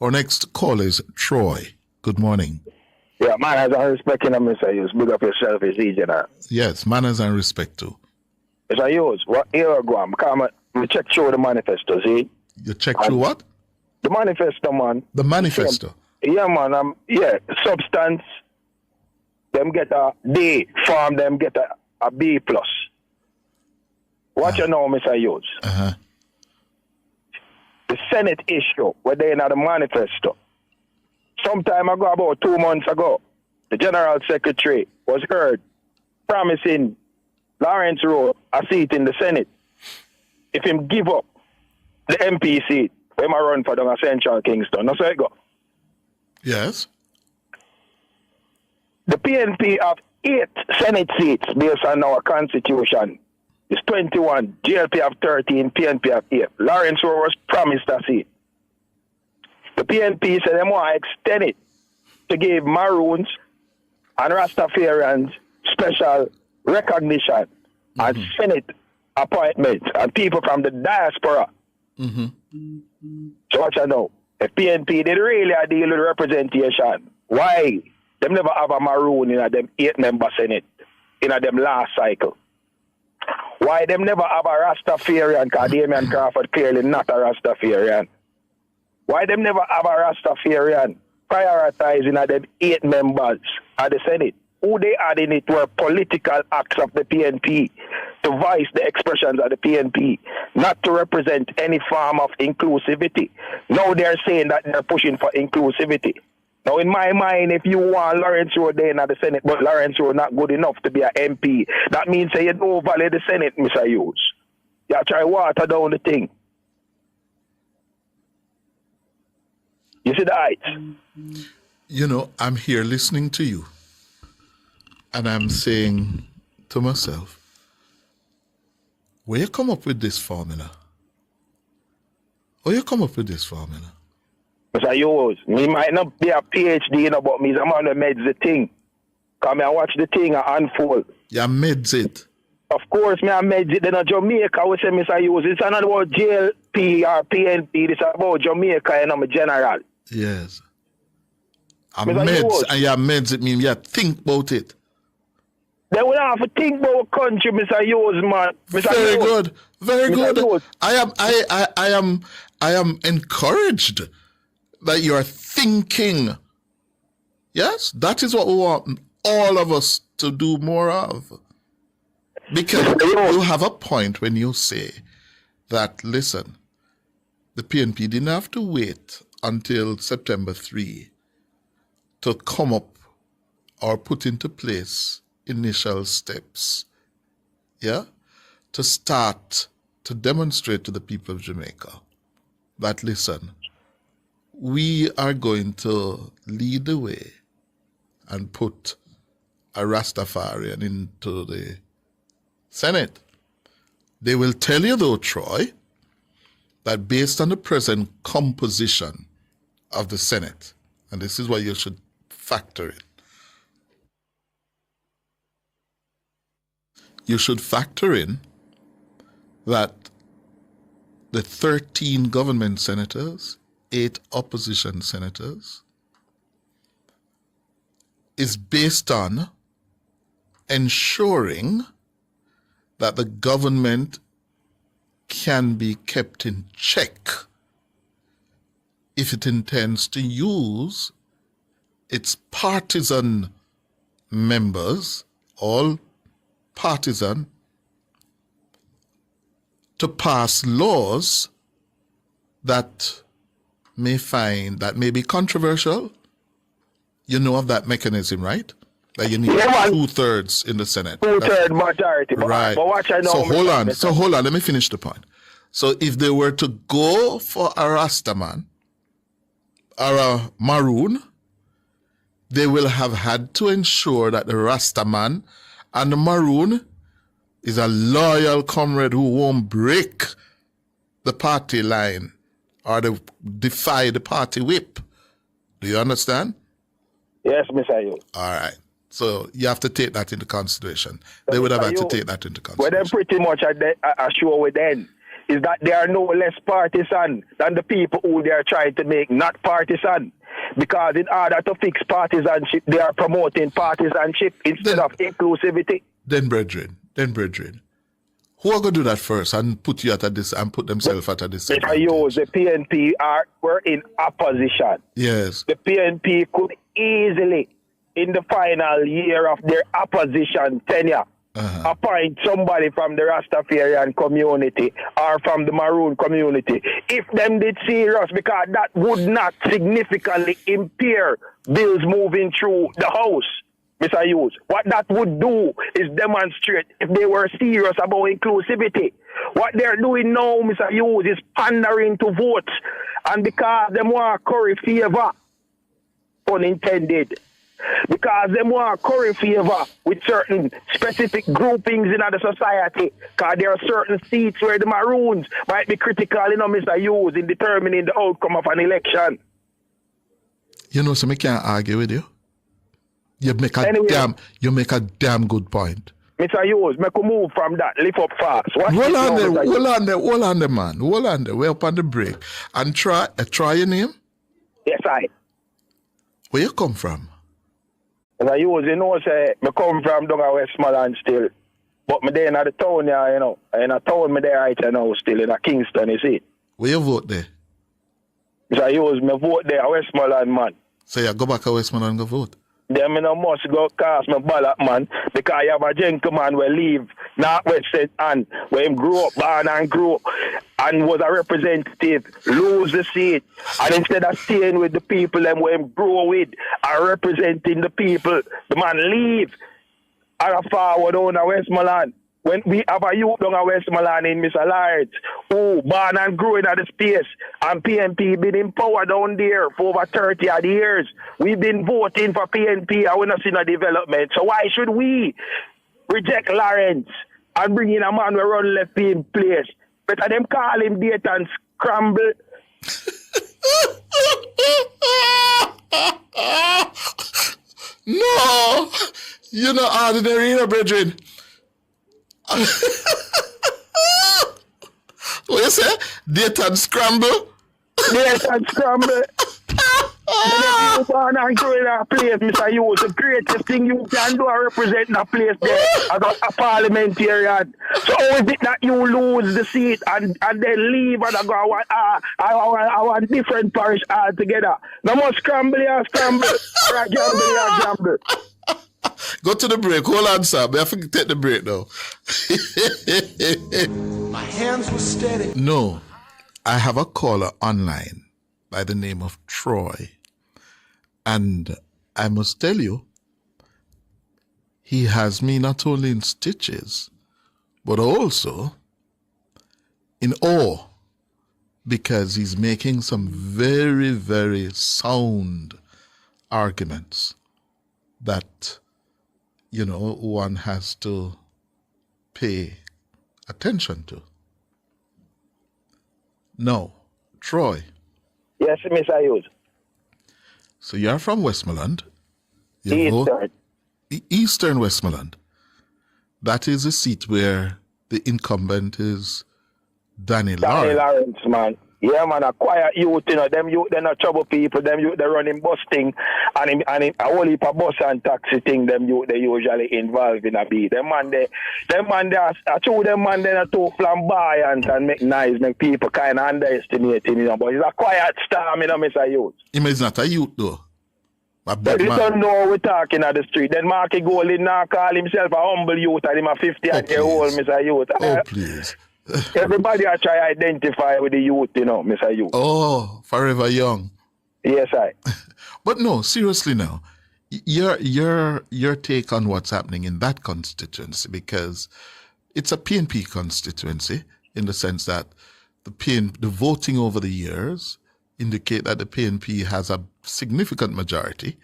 Our next call is Troy. Good morning. Yeah, manners and respect in Mr. Hughes. Big up yourself, it's easy now. Yes, manners and respect too. Mr. Hughes, what year ago, I check through the manifesto, see? You check through what? The manifesto, man. The manifesto? Yeah, man. Substance, them get a D, farm, them get a B+. What you know, Mr. Hughes? Uh-huh. The Senate issue, where they in the manifesto. Some time ago, about 2 months ago, the General Secretary was heard promising Lawrence Rowe a seat in the Senate if him give up the MP seat when I run for the Central Kingston. That's how it go. Yes. The PNP have 8 Senate seats based on our constitution. It's 21. GLP have 13, PNP have 8. Lawrence Rowe was promised a seat. The PNP said they want to extend it to give Maroons and Rastafarians special recognition and Senate appointments and people from the diaspora. Mm-hmm. So what you know? If PNP did really a deal with representation, why them never have a Maroon in a them 8-member Senate in a them last cycle? Why them never have a Rastafarian? Because Damian Crawford clearly not a Rastafarian. Why them never have a Rastafarian prioritizing of them 8 members of the Senate? Who they adding it were political acts of the PNP to voice the expressions of the PNP, not to represent any form of inclusivity. Now they're saying that they're pushing for inclusivity. Now in my mind, if you want Lawrence Rowe there in the Senate, but Lawrence Rowe not good enough to be an MP, that means that you don't value the Senate, Mr. Hughes. You try water down the thing. You see the heights? You know, I'm here listening to you, and I'm saying to myself, where you come up with this formula? Where you come up with this formula? Mr. Hughes, me might not be a PhD, you know, but me, I'm on the meds the thing. Come and watch the thing unfold. You meds it. Of course, me I meds it. Then in Jamaica, we say, Mr. Hughes, it's not about JLP or PNP, it's about Jamaica, you know, me general. Yes. Mr. Meds, Hughes. and you meds it mean you think about it. They would have to think about country, Mr. Hughes, man. Mr. Very Hughes. good. Very Mr. good. Hughes. I am encouraged that you are thinking. Yes, that is what we want all of us to do more of. Because you have a point when you say that, listen, the PNP didn't have to wait until September 3 to come up or put into place initial steps, to start to demonstrate to the people of Jamaica that, listen, we are going to lead the way and put a Rastafarian into the Senate. They will tell you, though, Troy, that based on the present composition of the Senate, and this is what you should factor in, you should factor in that the 13 government senators, 8 opposition senators, is based on ensuring that the government can be kept in check if it intends to use its partisan members, all partisan, to pass laws that may be controversial. You know of that mechanism, right? That you need 2/3 in the Senate. 2/3 majority. Right. But watch I know. So hold on. Let me finish the point. So if they were to go for a Rastaman or a Maroon, they will have had to ensure that the Rastaman and the Maroon is a loyal comrade who won't break the party line or defy the party whip. Do you understand? Yes, Mr. Hughes. All right. So you have to take that into consideration. They would have had to take that into consideration. Well, then pretty much I sure with them. is that they are no less partisan than the people who they are trying to make not partisan. Because in order to fix partisanship, they are promoting partisanship instead of inclusivity. Then, brethren, who are going to do that first and put you at a and put themselves at a disadvantage? The PNP were in opposition. Yes. The PNP could easily, in the final year of their opposition tenure, appoint somebody from the Rastafarian community or from the Maroon community. If them did serious, because that would not significantly impair bills moving through the House, Mr. Hughes. What that would do is demonstrate if they were serious about inclusivity. What they're doing now, Mr. Hughes, is pandering to votes. And because they want curry favor, pun intended, because they want curry favor with certain specific groupings in the society, because there are certain seats where the Maroons might be critical, Mr. Hughes, in determining the outcome of an election. So I can't argue with you. You make a damn good point. Mr. Hughes, make a move from that. Lift up fast. Hold on there, man. Hold on there. We're up on the break. And try your name? Yes, I. Where you come from? Mr. Hughes, say, I come from down Westmoreland still. But me there in the town, in a town me there right now still, in a Kingston, you see. Where you vote there? Mr. Hughes, me vote there, Westmoreland, man. So you go back to Westmoreland and go vote? Then I no must go cast my ballot, man, because I have a gentleman who leave Northwest St. Anne, where him grew up, born and grew up, and was a representative, lose the seat, and instead of staying with the people and where him grew with, and representing the people, the man leave, and I forward on Westmoreland. When we have a youth down at Westmoreland in Mr. Lawrence, who born and grew in the space, and PNP been in power down there for over 30 odd years. We've been voting for PNP and we're not seeing a development. So why should we reject Lawrence and bring in a man who run left in place? Better them call him date and scramble. No! You're not ordinary, brethren. What you say? Date and scramble? Date and scramble. You born and grow in a place, Mr. Hughes. The greatest thing you can do is represent a place there as a parliamentarian. So how is it that you lose the seat and then leave and I want different parish altogether? No more scramble or scramble. Or gamble. Go to the break. Hold on, sir. I have to take the break now. My hands were steady. No, I have a caller online by the name of Troy. And I must tell you, he has me not only in stitches, but also in awe, because he's making some very, very sound arguments that one has to pay attention to. Now, Troy. Yes, Mr. Hughes. So you're from Westmoreland. Eastern. Eastern Westmoreland. That is a seat where the incumbent is Danny Lawrence. Lawrence, man. Yeah, man, a quiet youth, them youth, they're not trouble people, them youth, they're running bus thing, and a whole heap of bus and taxi thing, them youth, they usually involved in a beat. Them man, they're not too flamboyant and make nice, make people kind of underestimate him, but he's a quiet star, Mr. Youth. He is not a youth, though. But you don't know what we're talking at the street. Then Marky Golding now call himself a humble youth, and him a 50-year-old, Mr. Youth. Oh, please. Everybody I try to identify with the youth, Mr. Youth. Oh, forever young. Yes, I. But no, seriously now, your take on what's happening in that constituency, because it's a PNP constituency in the sense that the voting over the years indicate that the PNP has a significant majority,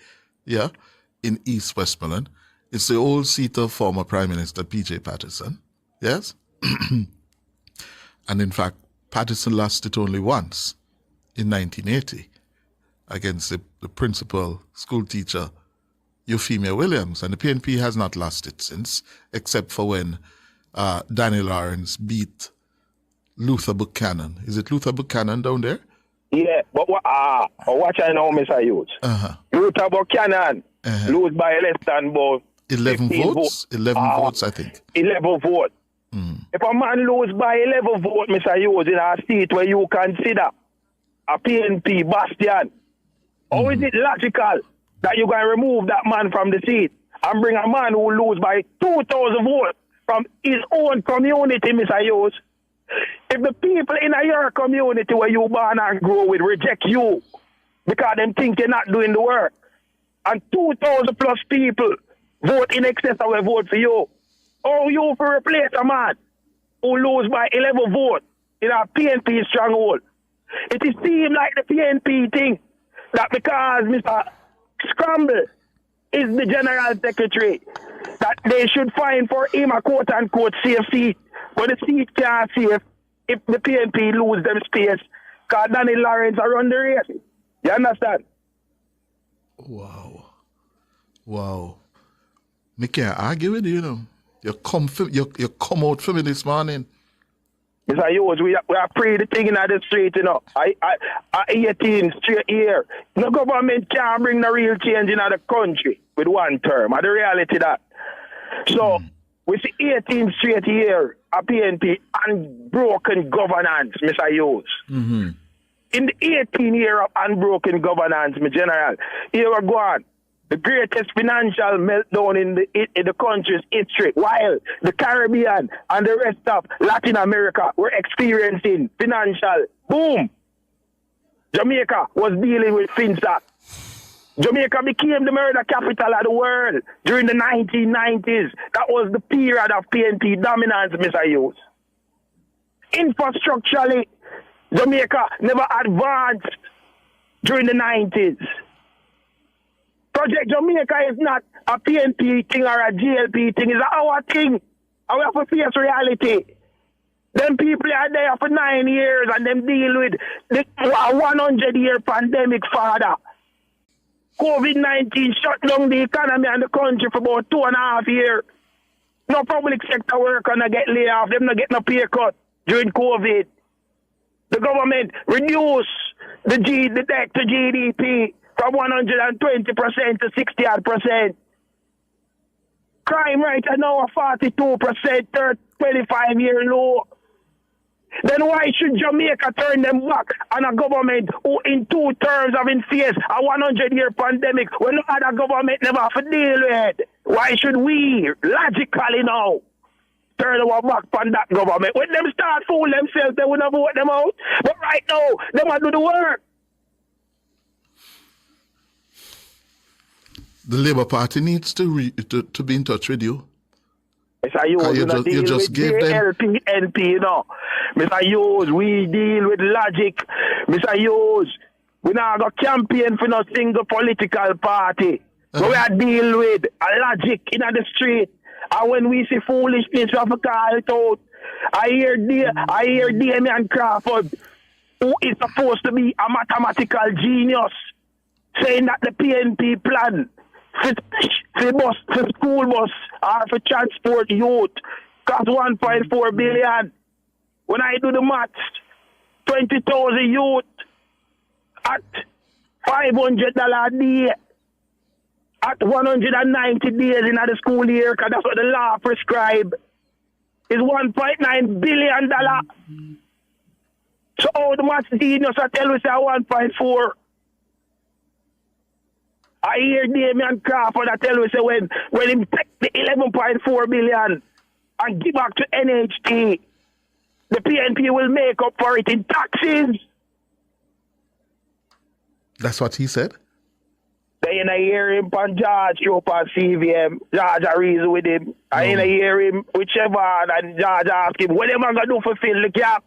in East Westmoreland. It's the old seat of former Prime Minister P.J. Patterson, yes? And in fact, Patterson lost it only once, in 1980, against the principal school teacher, Euphemia Williams. And the PNP has not lost it since, except for when Danny Lawrence beat Luther Buchanan. Is it Luther Buchanan down there? Yeah, but watch I know, Mr. Hughes. Luther Buchanan lose by less than about 11 votes? 11 votes, I think. 11 votes. If a man lose by 11 votes, Mr. Hughes, in a seat where you consider a PNP bastion, how is it logical that you're going to remove that man from the seat and bring a man who lose by 2,000 votes from his own community, Mr. Hughes? If the people in your community where you born and grow with reject you because they think you're not doing the work, and 2,000 plus people vote in excess of a vote for you, how you for replace a man who lose by 11 votes in a PNP stronghold? It seems like the PNP thing that because Mr. Scramble is the general secretary, that they should find for him a quote-unquote safe seat, but the seat can't safe if the PNP lose them space, because Danny Lawrence are on the race. You understand? Wow. Me can't argue with you, you know. You come out for me this morning. Mr. Hughes, we are pre the thing in the street, you know. I 18 straight year. No government can't bring no real change in the country with one term. And the reality that. So, we see 18 straight year of PNP unbroken governance, Mr. Hughes. In the 18 year of unbroken governance, my general, here we go on. The greatest financial meltdown in the country's history, while the Caribbean and the rest of Latin America were experiencing financial boom. Jamaica was dealing with FinSac. Jamaica became the murder capital of the world during the 1990s. That was the period of PNP dominance, Mr. Hughes. Infrastructurally, Jamaica never advanced during the 90s. Project Jamaica is not a PNP thing or a GLP thing. It's our thing. And we have to face reality. Them people are there for 9 years and them deal with the 100-year pandemic, father. COVID-19 shut down the economy and the country for about 2.5 years. No public sector worker not get laid off. Them not get no pay cut during COVID. The government reduced the debt to GDP from 120% to 60%. Crime rate are now 42%, 25-year low. Then why should Jamaica turn them back on a government who in 2 terms have been faced a 100-year pandemic when no other government never have to deal with? Why should we, logically now, turn our back on that government? When them start fooling themselves, they will not vote them out. But right now, they must do the work. The Labour Party needs to be in touch with you. Mr. Hughes, you just gave them NP, you know. Mr. Hughes, we deal with logic. Mr. Hughes, we not got campaign for no single political party. So we are deal with a logic in the street. And when we see foolishness, we have to call it out. I hear Damian Crawford, who is supposed to be a mathematical genius, saying that the PNP plan for school bus or for transport youth cost 1.4 billion. When I do the maths, 20,000 youth at $500 a day at 190 days in the school year, because that's what the law prescribes, is $1.9 billion. So how the maths genius I tell us 1.4. I hear Damian Crawford I tell you say when he take the 11.4 billion and give back to NHT, the PNP will make up for it in taxes. That's what he said? They ain't hear him on George, you up on CVM. George I reason with him. I ain't hear him whichever, and George ask him, what am I going to do for fill the gap?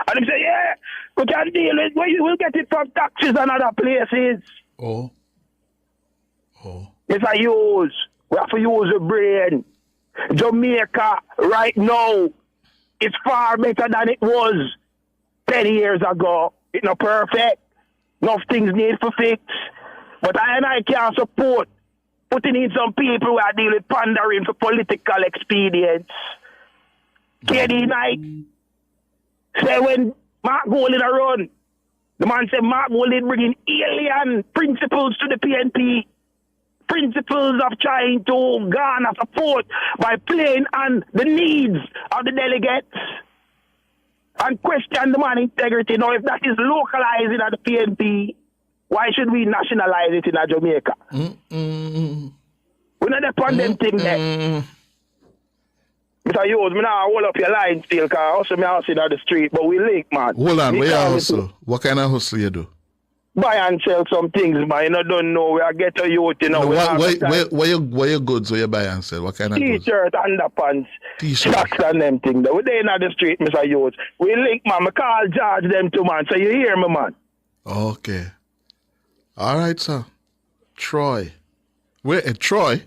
And he say, yeah, we can deal with it. We'll get it from taxes and other places. Oh. Mr. Hughes, we have to use the brain. Jamaica right now is far better than it was 10 years ago. It's not perfect. Enough things need to fix. But I can't support putting in some people who are dealing with pandering for political expedience. KD Knight, Say when Mark Golding a run, the man said Mark Golding bringing alien principles to the PNP. Principles of trying to garner support by playing on the needs of the delegates and question the man integrity. Now, if that is localizing at the PNP, why should we nationalize it in Jamaica? We're not upon them thing there. Mr. Hughes, me now hold up your line still, because also me house in the street, but we link, man. Hold on, where you hustle? What kind of hustle you do? Buy and sell some things, man. You know, don't know where I get a youth, you know. No, where you goods where you buy and sell? What kind of goods? T-shirt, underpants, socks and them things. We there in the street, Mr. Hughes. We link, man. I call George them too, man. So you hear me, man. Okay. All right, sir. Troy. Where? Troy?